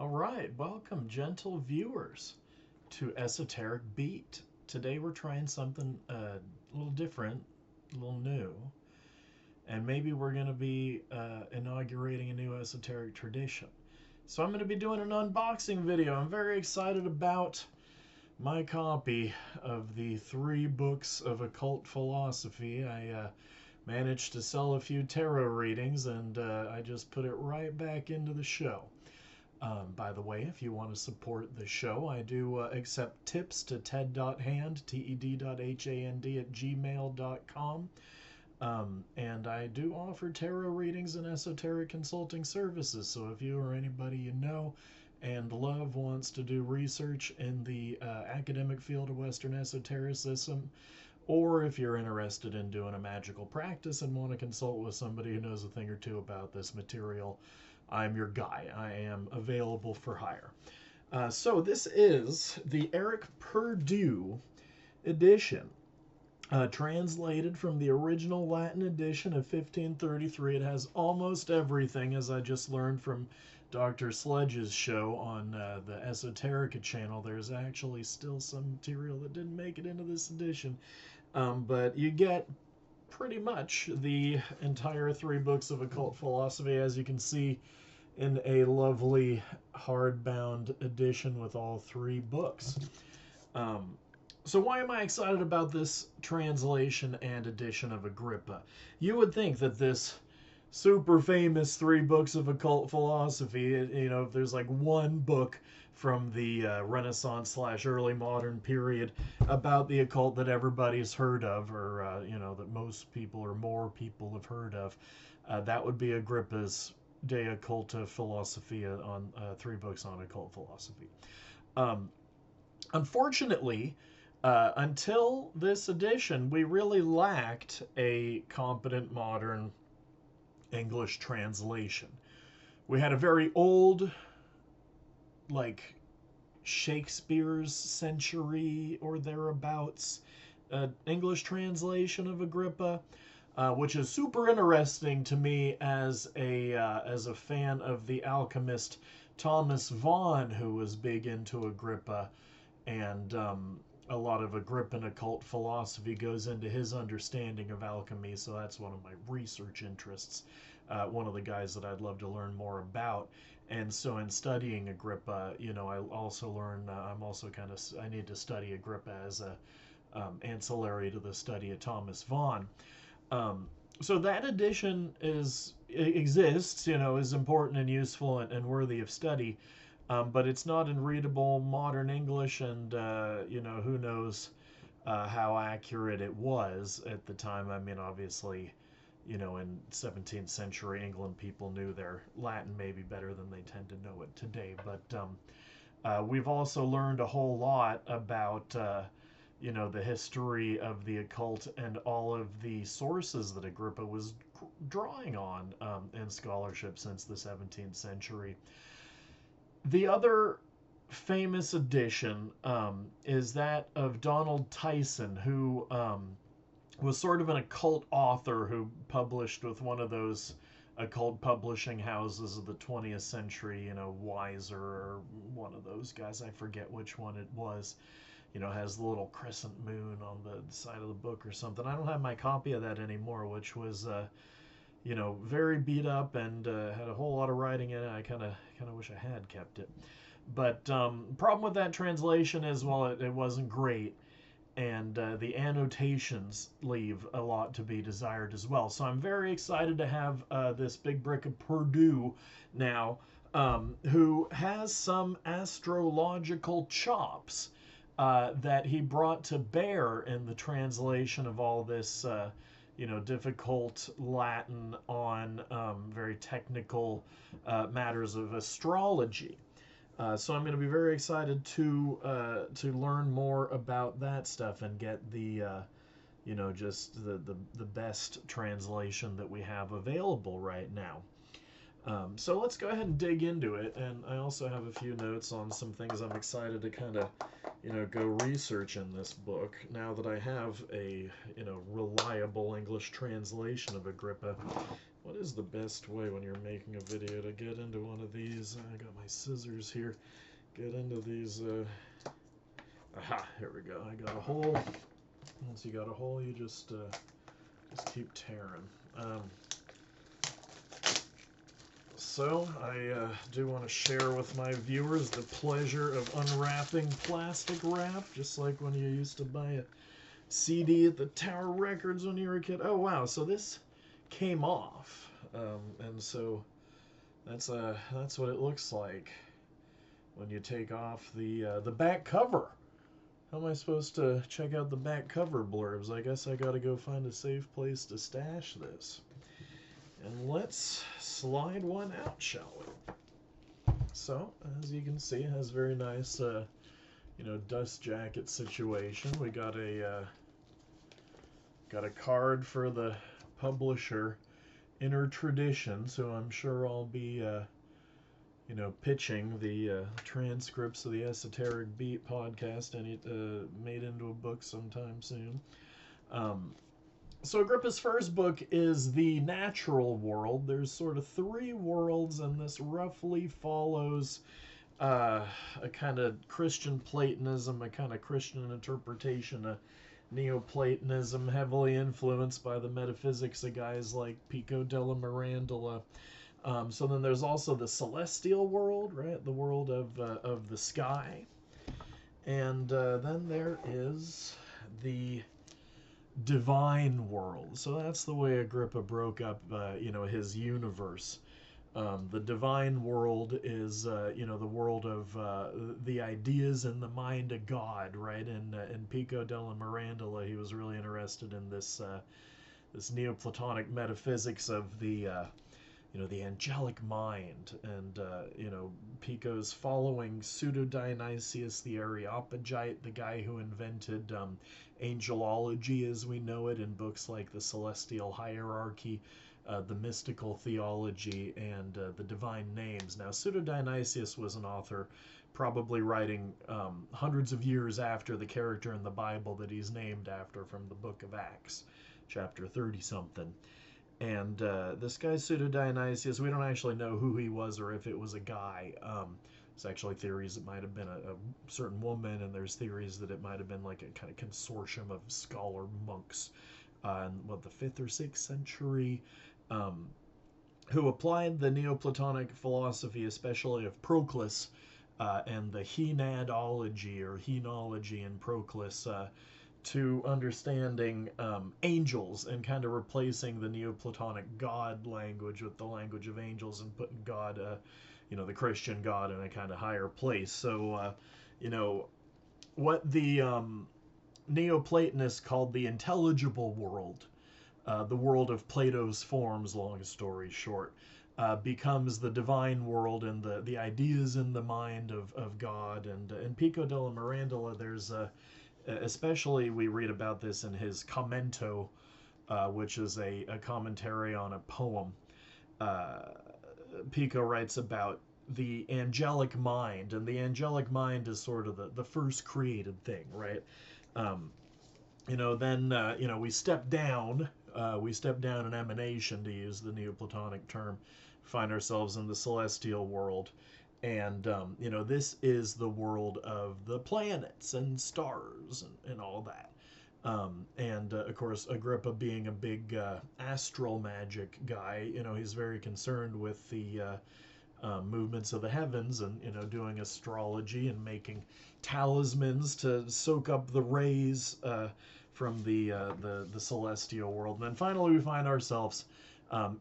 right, welcome, gentle viewers, to Esoteric Beat. Today we're trying something a little different, a little new, and maybe we're going to be inaugurating a new esoteric tradition. So I'm going to be doing an unboxing video. I'm very excited about my copy of the 3 books of occult philosophy. I managed to sell a few tarot readings, and I just put it right back into the show. By the way, if you want to support the show, I do accept tips to ted.hand, ted.hand at gmail.com. And I do offer tarot readings and esoteric consulting services. So if you or anybody you know and love wants to do research in the academic field of Western esotericism, or if you're interested in doing a magical practice and want to consult with somebody who knows a thing or two about this material, I'm your guy. I am available for hire. So this is the Eric Perdue edition, translated from the original Latin edition of 1533. It has almost everything, as I just learned from Dr. Sledge's show on the Esoterica channel. There's actually still some material that didn't make it into this edition, but you get pretty much the entire 3 books of occult philosophy, as you can see, in a lovely hardbound edition with all 3 books. So why am I excited about this translation and edition of Agrippa? You would think that this super famous 3 books of occult philosophy, you know, if there's like one book from the Renaissance / early modern period about the occult that everybody's heard of, or you know, that most people or more people have heard of, that would be Agrippa's De Occulta Philosophia, on 3 books on occult philosophy. Unfortunately, until this edition, we really lacked a competent modern English translation. We had a very old, like Shakespeare's century or thereabouts, English translation of Agrippa, which is super interesting to me as a fan of the alchemist Thomas Vaughan, who was big into Agrippa, and a lot of Agrippan occult philosophy goes into his understanding of alchemy, so that's one of my research interests, one of the guys that I'd love to learn more about. And so in studying Agrippa, you know, I also learn, I need to study Agrippa as a ancillary to the study of Thomas Vaughan. So that edition exists, you know, is important and useful and worthy of study, but it's not in readable modern English, and you know, who knows how accurate it was at the time. I mean, obviously, you know, in 17th century England, people knew their Latin maybe better than they tend to know it today. But we've also learned a whole lot about you know, the history of the occult and all of the sources that Agrippa was drawing on in scholarship since the 17th century. The other famous edition is that of Donald Tyson, who was sort of an occult author who published with one of those occult publishing houses of the 20th century, you know, Weiser or one of those guys. I forget which one it was. You know, has the little crescent moon on the side of the book or something. I don't have my copy of that anymore, which was, you know, very beat up and had a whole lot of writing in it. I kind of wish I had kept it. But problem with that translation is, well, it wasn't great, and the annotations leave a lot to be desired as well. So I'm very excited to have this big brick of Perdue now, who has some astrological chops that he brought to bear in the translation of all this, you know, difficult Latin on very technical matters of astrology. So I'm going to be very excited to learn more about that stuff and get the, you know, just the best translation that we have available right now. So let's go ahead and dig into it, and I also have a few notes on some things I'm excited to kind of, you know, go research in this book now that I have a, you know, reliable English translation of Agrippa. what is the best way when you're making a video to get into one of these? I got my scissors here. Get into these, aha, here we go. I got a hole. Once you got a hole, you just keep tearing. So I do want to share with my viewers the pleasure of unwrapping plastic wrap, just like when you used to buy a CD at the Tower Records when you were a kid. Oh wow, so this came off, and so that's what it looks like when you take off the back cover. How am I supposed to check out the back cover blurbs? I guess I gotta go find a safe place to stash this. And let's slide one out, shall we? So, as you can see, it has very nice, dust jacket situation. We got a card for the publisher, Inner Tradition, so I'm sure I'll be, pitching the transcripts of the Esoteric Beat podcast and it made into a book sometime soon. So Agrippa's first book is The Natural World. There's sort of three worlds, and this roughly follows a kind of Christian Platonism, a kind of Christian interpretation of Neoplatonism, heavily influenced by the metaphysics of guys like Pico della Mirandola. So then there's also the celestial world, right? The world of the sky. And then there is the divine world. So that's the way Agrippa broke up, his universe. The divine world is, the world of the ideas in the mind of God, right? And in Pico della Mirandola, he was really interested in this Neoplatonic metaphysics of the angelic mind. And, Pico's following Pseudo-Dionysius the Areopagite, the guy who invented angelology as we know it in books like The Celestial Hierarchy, The Mystical Theology, and The Divine Names. Now, Pseudo-Dionysius was an author probably writing hundreds of years after the character in the Bible that he's named after from the book of Acts, chapter 30-something. And this guy, Pseudo-Dionysius, we don't actually know who he was or if it was a guy. There's actually theories it might have been a certain woman, and there's theories that it might have been like a kind of consortium of scholar monks in, the 5th or 6th century, who applied the Neoplatonic philosophy, especially of Proclus, and the Henadology or Henology in Proclus, to understanding angels and kind of replacing the Neoplatonic God language with the language of angels and putting God, the Christian God, in a kind of higher place. So, what the Neoplatonists called the intelligible world, the world of Plato's forms, long story short, becomes the divine world and the ideas in the mind of God. And in Pico della Mirandola, there's especially we read about this in his Commento, which is a commentary on a poem. Pico writes about the angelic mind, and the angelic mind is sort of the first created thing, right? Then we step down in emanation, to use the Neoplatonic term, find ourselves in the celestial world. And, this is the world of the planets and stars and all that. Of course, Agrippa being a big astral magic guy, he's very concerned with the movements of the heavens and, doing astrology and making talismans to soak up the rays from the celestial world. And then finally we find ourselves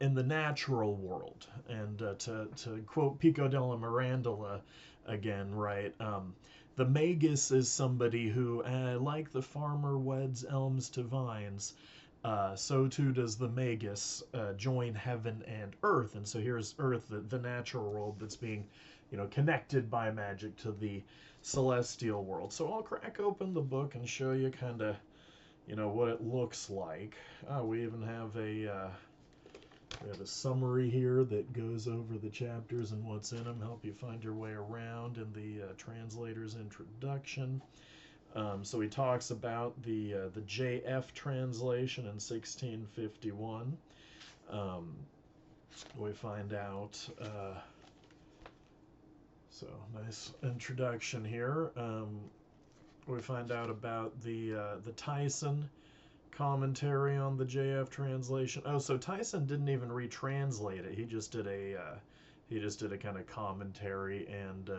in the natural world. And to quote Pico della Mirandola again, right, the magus is somebody who, like the farmer weds elms to vines, so too does the magus join heaven and earth. And so here's earth, the natural world that's being, connected by magic to the celestial world. So I'll crack open the book and show you kind of, what it looks like. We even have a summary here that goes over the chapters and what's in them, help you find your way around in the translator's introduction. So he talks about the JF translation in 1651. we find out, so nice introduction here. We find out about the Tyson Commentary on the JF translation. Oh, so Tyson didn't even retranslate it. He just did a kind of commentary and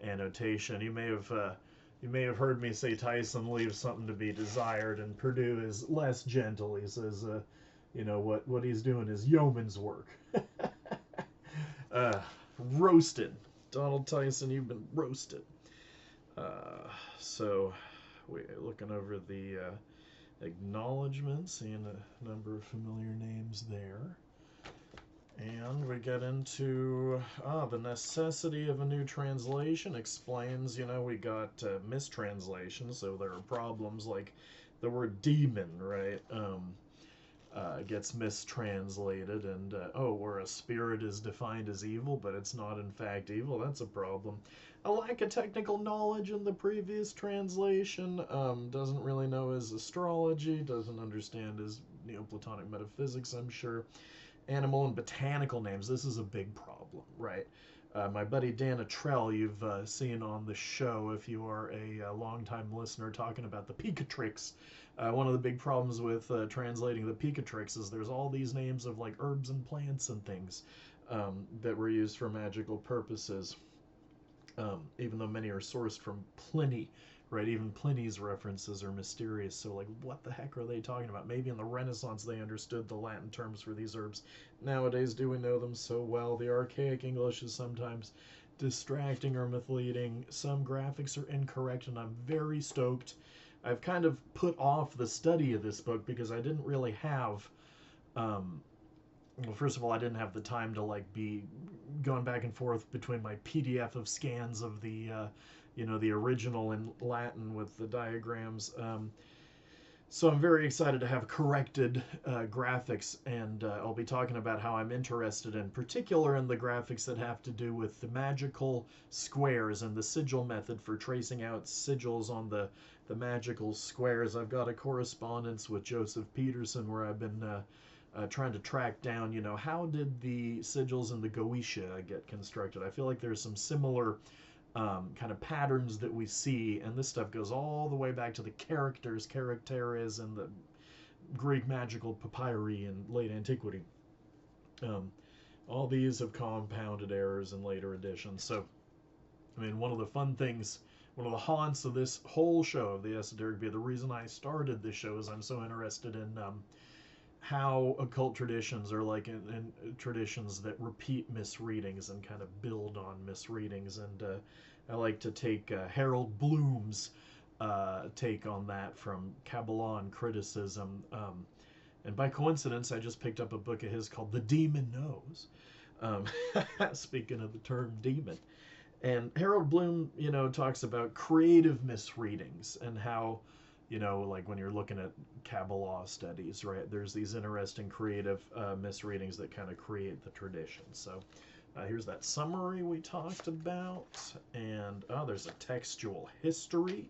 annotation. You may have heard me say Tyson leaves something to be desired, and Perdue is less gentle. He says, what he's doing is yeoman's work. Roasted. Donald Tyson, you've been roasted. So we're looking over the acknowledgments, seeing a number of familiar names there. And we get into the necessity of a new translation. Explains, we got mistranslations, so there are problems like the word demon, right? Gets mistranslated, and where a spirit is defined as evil, but it's not in fact evil, that's a problem. A lack of technical knowledge in the previous translation, doesn't really know his astrology, doesn't understand his Neoplatonic metaphysics, I'm sure. Animal and botanical names, this is a big problem, right? My buddy Dana Trell, you've seen on the show if you are a longtime listener, talking about the Picatrix. One of the big problems with translating the Picatrix is there's all these names of like herbs and plants and things that were used for magical purposes, even though many are sourced from Pliny, right? Even Pliny's references are mysterious, so like what the heck are they talking about? Maybe in the Renaissance they understood the Latin terms for these herbs. Nowadays, do we know them so well? The archaic English is sometimes distracting or misleading. Some graphics are incorrect, and I'm very stoked. I've kind of put off the study of this book because I didn't really have well, first of all, I didn't have the time to like be going back and forth between my PDF of scans of the the original in Latin with the diagrams. So I'm very excited to have corrected graphics, and I'll be talking about how I'm interested in particular in the graphics that have to do with the magical squares and the sigil method for tracing out sigils on the magical squares. I've got a correspondence with Joseph Peterson where I've been trying to track down, how did the sigils in the Goetia get constructed? I feel like there's some similar kind of patterns that we see, and this stuff goes all the way back to the characteres, and the Greek magical papyri in late antiquity. All these have compounded errors in later editions. So, I mean, one of the fun things, one of the haunts of this whole show of the Esoteric View, the reason I started this show is I'm so interested in how occult traditions are like in traditions that repeat misreadings and kind of build on misreadings, and I like to take Harold Bloom's take on that from Kabbalah criticism, and by coincidence I just picked up a book of his called The Demon Knows, speaking of the term demon, and Harold Bloom talks about creative misreadings and how like when you're looking at Kabbalah studies, right, there's these interesting creative misreadings that kind of create the tradition. So here's that summary we talked about, and there's a textual history.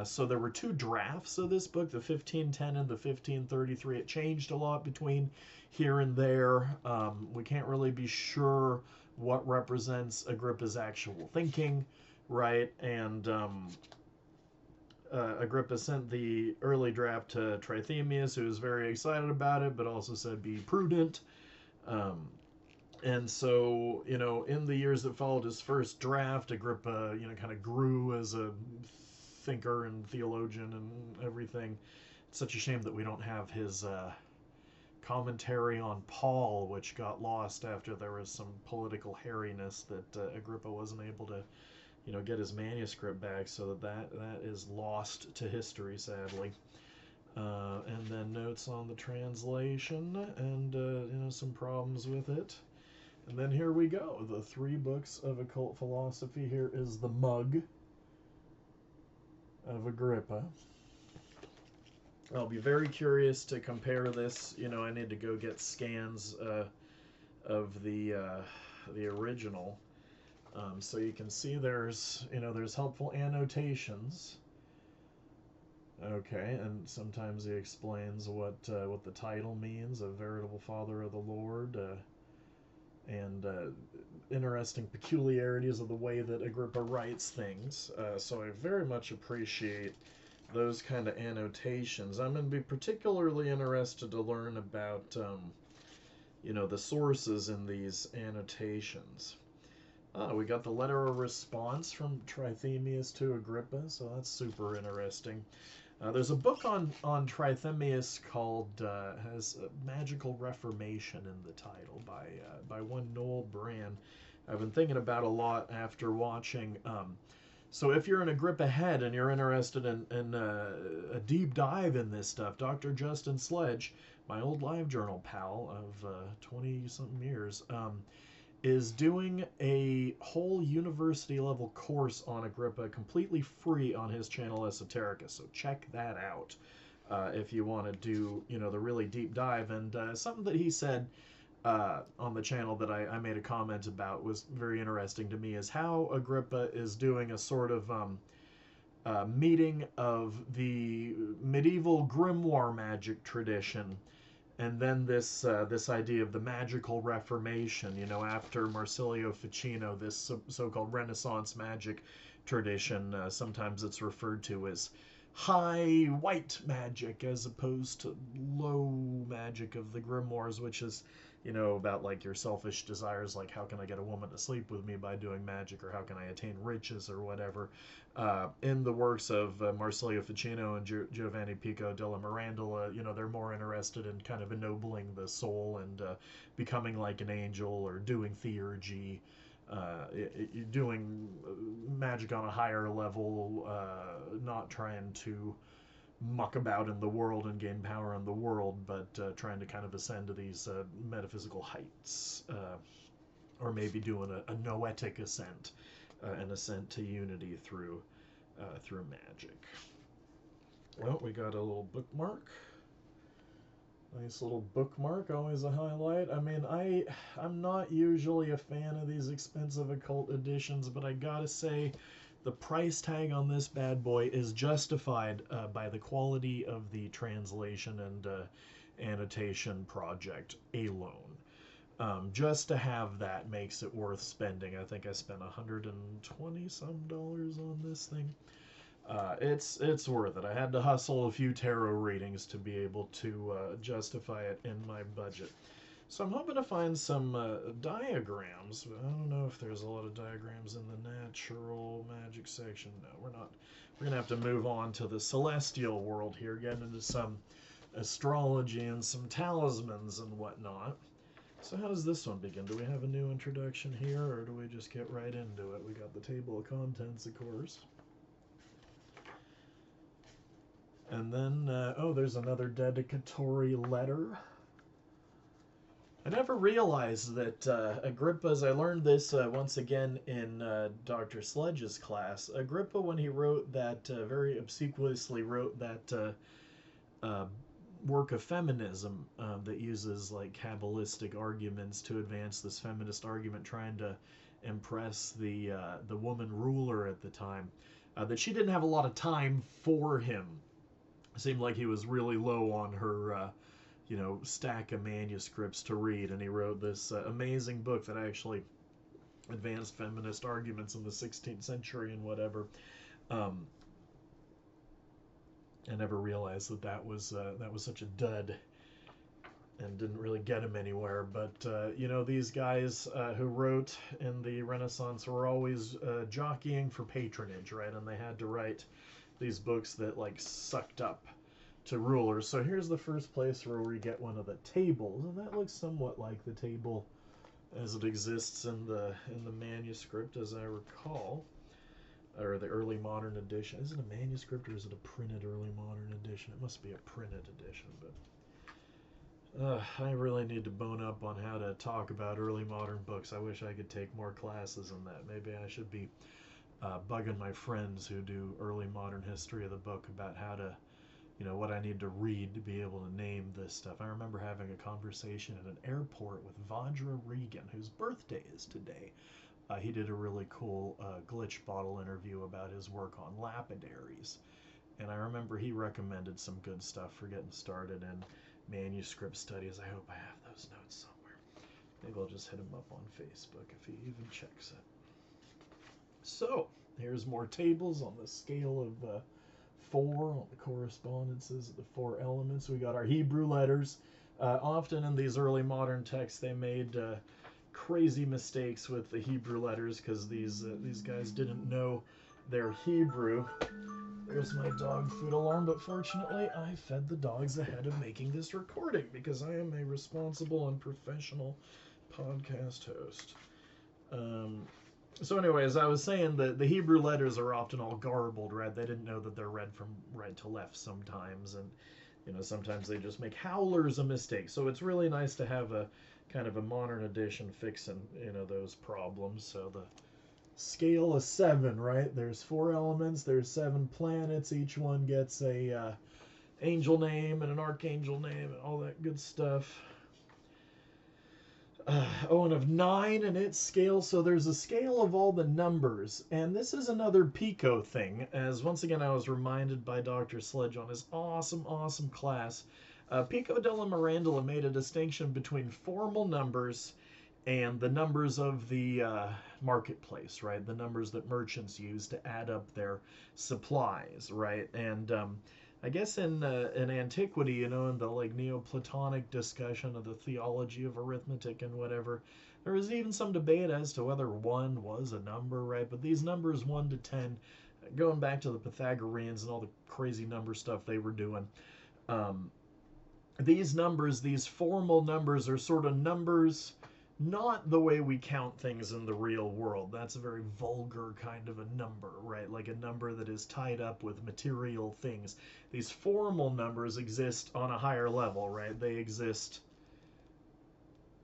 So there were two drafts of this book, the 1510 and the 1533. It changed a lot between here and there. We can't really be sure what represents Agrippa's actual thinking, right? And Agrippa sent the early draft to Trithemius, who was very excited about it, but also said be prudent. And so, in the years that followed his first draft, Agrippa, kind of grew as a thinker and theologian and everything. It's such a shame that we don't have his commentary on Paul, which got lost after there was some political hairiness that Agrippa wasn't able to get his manuscript back, so that is lost to history, sadly. And then notes on the translation, and some problems with it. And then here we go, the 3 books of occult philosophy. Here is the Mug of Agrippa. I'll be very curious to compare this. I need to go get scans of the original. So you can see there's helpful annotations. Okay, and sometimes he explains what the title means, a veritable father of the Lord. and interesting peculiarities of the way that Agrippa writes things. So I very much appreciate those kind of annotations. I'm going to be particularly interested to learn about, the sources in these annotations. We got the letter of response from Trithemius to Agrippa, so that's super interesting. There's a book on Trithemius called has Magical Reformation in the title by one Noel Brand. I've been thinking about a lot after watching. So if you're an Agrippa head and you're interested in a deep dive in this stuff, Dr. Justin Sledge, my old LiveJournal pal of 20-something years, is doing a whole university level course on Agrippa completely free on his channel Esoterica. So check that out if you want to do, the really deep dive. And something that he said on the channel that I made a comment about was very interesting to me, is how Agrippa is doing a sort of meeting of the medieval grimoire magic tradition, and then this idea of the magical Reformation, after Marsilio Ficino, this so-called Renaissance magic tradition. Sometimes it's referred to as high white magic as opposed to low magic of the grimoires, which is, about like your selfish desires, like how can I get a woman to sleep with me by doing magic, or how can I attain riches, or whatever. In the works of Marsilio Ficino and Giovanni Pico della Mirandola, they're more interested in kind of ennobling the soul and becoming like an angel, or doing theurgy, doing magic on a higher level, not trying to muck about in the world and gain power in the world, but trying to kind of ascend to these metaphysical heights, or maybe doing a noetic ascent, an ascent to unity through magic. Well, we got a little bookmark. Nice little bookmark, always a highlight. I mean, I'm not usually a fan of these expensive occult editions, but I gotta say, the price tag on this bad boy is justified by the quality of the translation and annotation project alone. Just to have that makes it worth spending. I think I spent $120 some on this thing. It's worth it. I had to hustle a few tarot readings to be able to justify it in my budget. So I'm hoping to find some diagrams. I don't know if there's a lot of diagrams in the natural magic section. No, we're not. We're going to have to move on to the celestial world here, get into some astrology and some talismans and whatnot. So how does this one begin? Do we have a new introduction here, or do we just get right into it? We got the table of contents, of course. And then, there's another dedicatory letter. I never realized that Agrippa's, I learned this once again in Dr. Sledge's class. Agrippa, when he wrote that, very obsequiously wrote that work of feminism that uses like Kabbalistic arguments to advance this feminist argument, trying to impress the woman ruler at the time, that she didn't have a lot of time for him. It seemed like he was really low on her stack of manuscripts to read, and he wrote this amazing book that actually advanced feminist arguments in the 16th century and whatever. I never realized that was such a dud and didn't really get him anywhere. But these guys who wrote in the Renaissance were always jockeying for patronage, right? And they had to write these books that like sucked up to rulers. So here's the first place where we get one of the tables, and that looks somewhat like the table as it exists in the manuscript, as I recall, or the early modern edition. Is it a manuscript or is it a printed early modern edition? It must be a printed edition, but I really need to bone up on how to talk about early modern books. I wish I could take more classes in that. Maybe I should be bugging my friends who do early modern history of the book about how to, what I need to read to be able to name this stuff. I remember having a conversation at an airport with Vajra Regan, whose birthday is today. He did a really cool glitch bottle interview about his work on lapidaries. And I remember he recommended some good stuff for getting started in manuscript studies. I hope I have those notes Maybe I'll just hit him up on Facebook if he even checks it. So, here's more tables on the scale of 4 on the correspondences of the 4 elements. We got our Hebrew letters. Often in these early modern texts, they made crazy mistakes with the Hebrew letters because these guys didn't know their Hebrew. There's my dog food alarm, but fortunately I fed the dogs ahead of making this recording because I am a responsible and professional podcast host. So anyways, I was saying that the Hebrew letters are often all garbled, right? They didn't know that they're read from right to left sometimes, and sometimes they just make howlers a mistake. So it's really nice to have a kind of a modern edition fixing those problems. So the scale of 7, right? There's 4 elements, there's 7 planets, each one gets a angel name and an archangel name and all that good stuff. And of 9 in its scale, so there's a scale of all the numbers, and this is another Pico thing, as once again I was reminded by Dr. Sledge on his awesome class. Pico della Mirandola made a distinction between formal numbers and the numbers of the marketplace, right? The numbers that merchants use to add up their supplies, right? And I guess in antiquity, in the like Neoplatonic discussion of the theology of arithmetic and whatever, there was even some debate as to whether 1 was a number, right? But these numbers 1 to 10, going back to the Pythagoreans and all the crazy number stuff they were doing, these numbers, these formal numbers, are sort of numbers not the way we count things in the real world. That's a very vulgar kind of a number, right? Like a number that is tied up with material things. These formal numbers exist on a higher level, right? They exist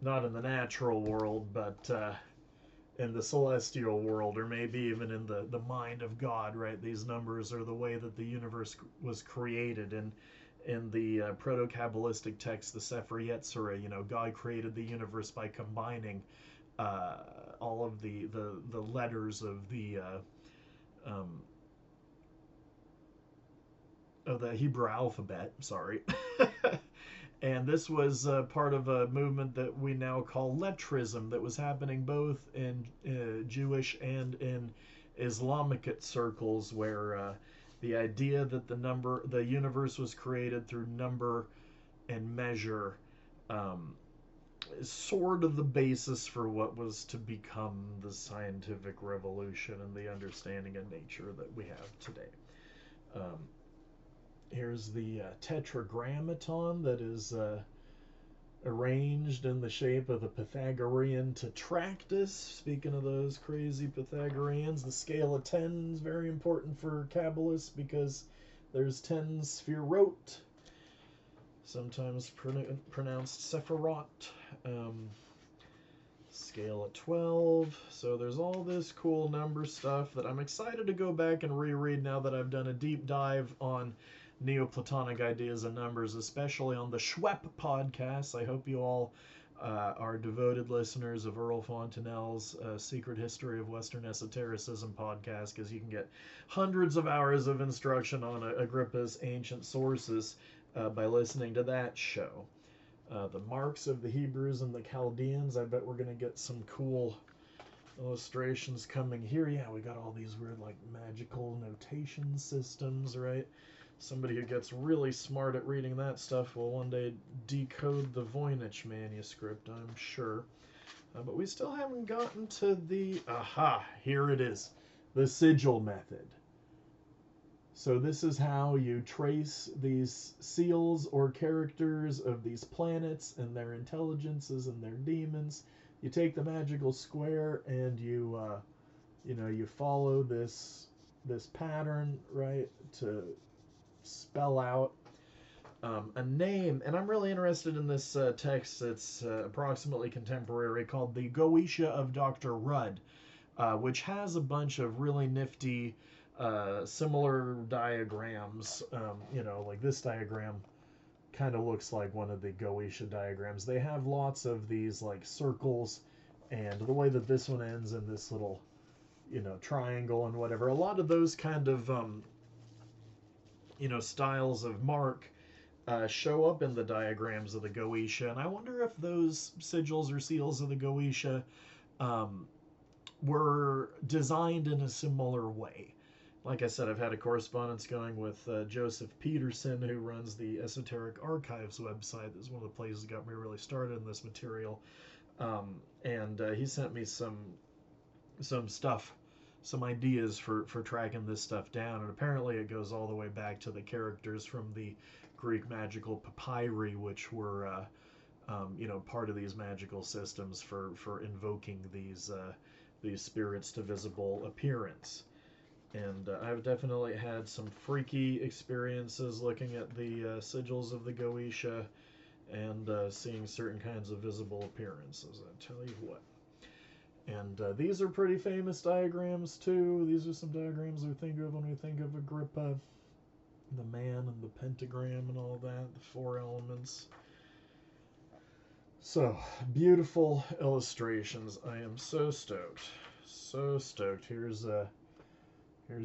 not in the natural world, but in the celestial world, or maybe even in the mind of God, right? These numbers are the way that the universe was created, and in the proto-Kabbalistic text, the Sefer Yetzirah, God created the universe by combining all of the letters of the Hebrew alphabet. Sorry. And this was part of a movement that we now call lettrism that was happening both in Jewish and in Islamic circles, where the idea that the universe was created through number and measure is sort of the basis for what was to become the scientific revolution and the understanding of nature that we have today. Here's the tetragrammaton that is arranged in the shape of the Pythagorean tetractys. Speaking of those crazy Pythagoreans, the scale of 10 is very important for Kabbalists because there's 10 sphirot, sometimes pronounced sephirot. Scale of 12. So there's all this cool number stuff that I'm excited to go back and reread now that I've done a deep dive on Neoplatonic ideas and numbers, especially on the Schwepp podcast. I hope you all are devoted listeners of Earl Fontenelle's Secret History of Western Esotericism podcast, because you can get hundreds of hours of instruction on Agrippa's ancient sources by listening to that show. The marks of the Hebrews and the Chaldeans, I bet we're going to get some cool illustrations coming here. Yeah, we got all these weird like magical notation systems, right? Somebody who gets really smart at reading that stuff will one day decode the Voynich manuscript, I'm sure. But we still haven't gotten to the... Aha! Here it is. The sigil method. So this is how you trace these seals or characters of these planets and their intelligences and their demons. You take the magical square and you follow this pattern, right, to spell out a name. And I'm really interested in this text that's approximately contemporary, called the Goetia of Dr Rudd, which has a bunch of really nifty similar diagrams. Like this diagram kind of looks like one of the Goetia diagrams. They have lots of these like circles, and the way that this one ends in this little triangle and whatever, a lot of those kind of styles of mark show up in the diagrams of the Goetia, and I wonder if those sigils or seals of the Goetia um, were designed in a similar way. Like I said, I've had a correspondence going with Joseph Peterson, who runs the Esoteric Archives website. This is one of the places that got me really started in this material. And he sent me some stuff, some ideas for tracking this stuff down. And apparently it goes all the way back to the characters from the Greek magical papyri, which were part of these magical systems for invoking these spirits to visible appearance. And I've definitely had some freaky experiences looking at the sigils of the Goetia and seeing certain kinds of visible appearances, I tell you what. And these are pretty famous diagrams too. These are some diagrams we think of when we think of Agrippa, the man and the pentagram and all that, the four elements. So, beautiful illustrations. I am so stoked. So stoked. Here's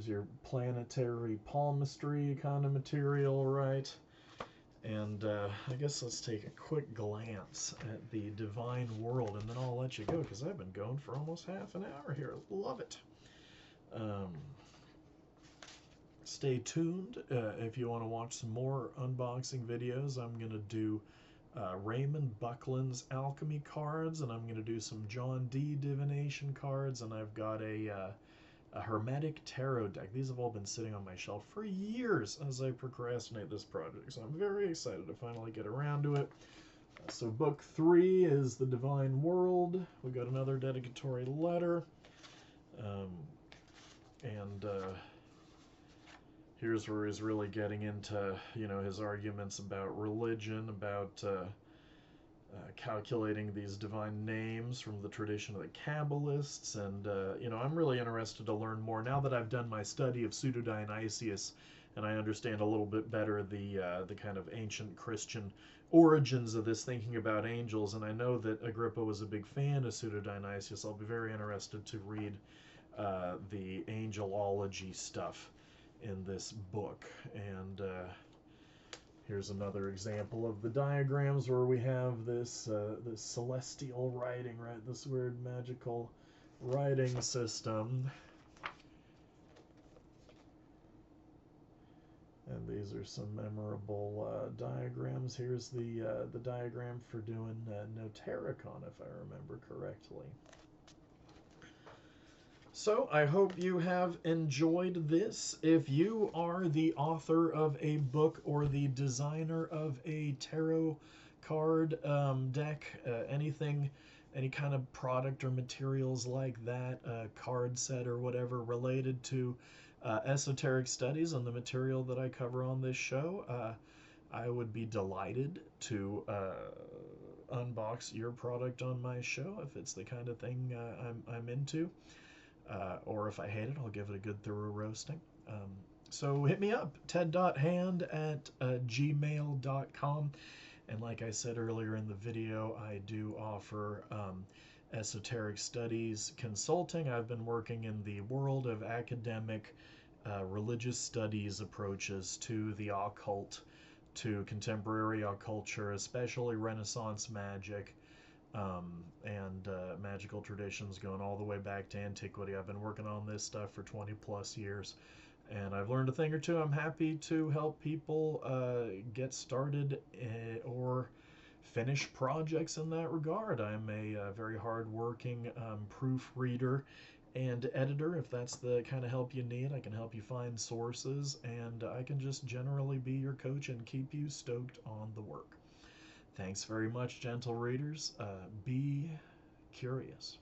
your planetary palmistry kind of material, right? And I guess let's take a quick glance at the divine world, and then I'll let you go, because I've been going for almost half an hour here. Love it. Stay tuned if you want to watch some more unboxing videos. I'm going to do Raymond Buckland's alchemy cards, and I'm going to do some John Dee divination cards, and I've got a hermetic tarot deck. These have all been sitting on my shelf for years as I procrastinate this project, so I'm very excited to finally get around to it. So book 3 is the Divine World. We got another dedicatory letter, and here's where he's really getting into his arguments about religion, about calculating these divine names from the tradition of the Kabbalists, and I'm really interested to learn more now that I've done my study of Pseudo-Dionysius, and I understand a little bit better the kind of ancient Christian origins of this thinking about angels. And I know that Agrippa was a big fan of Pseudo-Dionysius. I'll be very interested to read the angelology stuff in this book. And here's another example of the diagrams where we have this celestial writing, right? This weird magical writing system. And these are some memorable diagrams. Here's the diagram for doing Notaricon, if I remember correctly. So I hope you have enjoyed this. If you are the author of a book or the designer of a tarot card deck, anything, any kind of product or materials like that, card set or whatever related to esoteric studies and the material that I cover on this show, I would be delighted to unbox your product on my show if it's the kind of thing I'm into. Or if I hate it, I'll give it a good thorough roasting. So hit me up, ted.hand@gmail.com. And like I said earlier in the video, I do offer esoteric studies consulting. I've been working in the world of academic religious studies approaches to the occult, to contemporary occulture, especially Renaissance magic, and magical traditions going all the way back to antiquity. I've been working on this stuff for 20 plus years, and I've learned a thing or two. I'm happy to help people get started or finish projects in that regard. I'm a very hard-working proofreader and editor. If that's the kind of help you need, I can help you find sources, and I can just generally be your coach and keep you stoked on the work. Thanks very much, gentle readers. Be curious.